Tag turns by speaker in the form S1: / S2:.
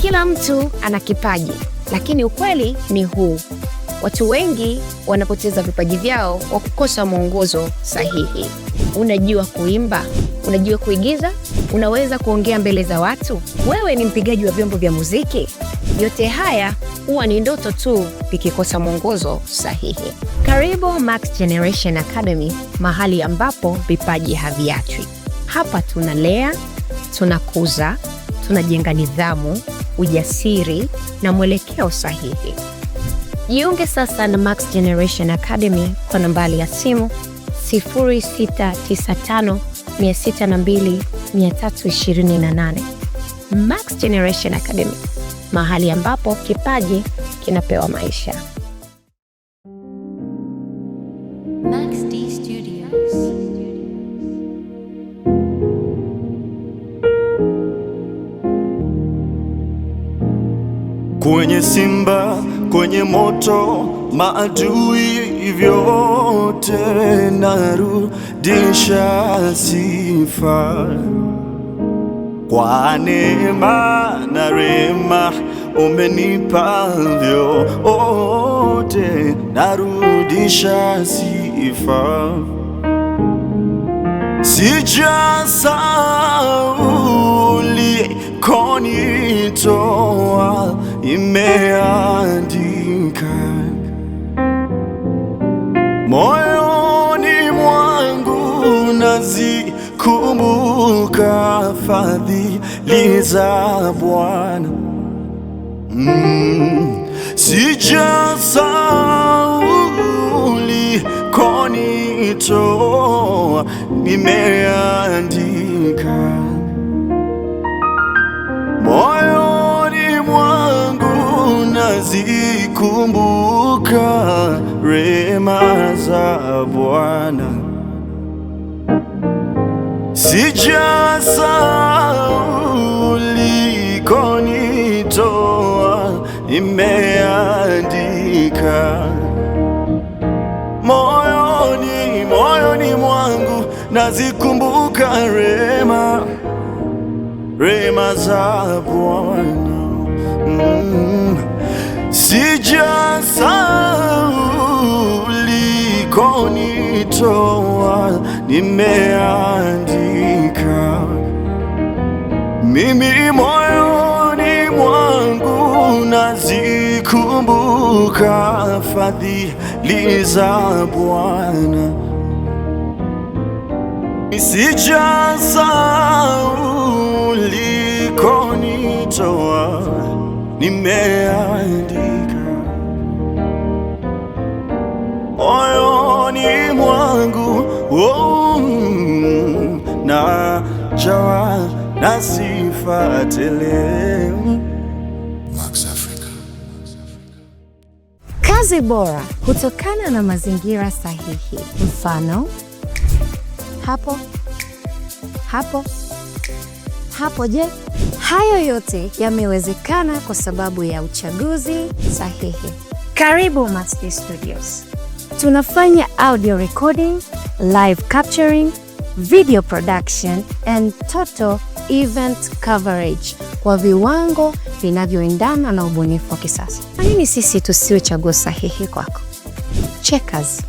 S1: Kila mtu ana kipaji, lakini ukweli ni huu: watu wengi wanapoteza vipaji vyao kwa kukosa mwongozo sahihi. Unajua kuimba? Unajua kuigiza? Unaweza kuongea mbele za watu? Wewe ni mpigaji wa vyombo vya muziki? Yote haya huwa ni ndoto tu ikikosa mwongozo sahihi. Karibu Max Generation Academy, mahali ambapo vipaji haviachwi. Hapa tunalea, tunakuza, tunajenga nidhamu, ujasiri na mwelekeo sahihi. Jiunge sasa na Max Generation Academy kwa nambari ya simu 0695602328. Max Generation Academy, mahali ambapo kipaji kinapewa maisha. Max D Studios.
S2: Kwenye simba, kwenye moto, maadui vyote narudisha sifa. Kwa neema na rehema umenipa vyote, narudisha sifa. Sijasahau ulikonitoa, imeandika moyoni mwangu, nazikumbuka fadhili za Bwana. Sijasahau ulikonitoa, imeandika moyoni mwangu, nazikumbuka rehema za Bwana. Sijasahau ulikonitoa, imeandika moyoni mwangu, nazikumbuka rehema za Bwana. Sijasahau ulikonitoa, nimeandika mimi moyoni mwangu, nazikumbuka fadhili za Bwana. Sijasahau ulikonitoa, nimeandika moyoni mwangu, najawa na sifa tele.
S3: Max Africa.
S1: Kazi bora hutokana na mazingira sahihi. Mfano, hapo. Je, hayo yote yamewezekana kwa sababu ya uchaguzi sahihi. Karibu Max D Studios. Tunafanya audio recording, live capturing, video production and total event coverage kwa viwango vinavyoendana na ubunifu wa kisasa. Kwa nini sisi tusiwe chaguo sahihi kwako? Checkers.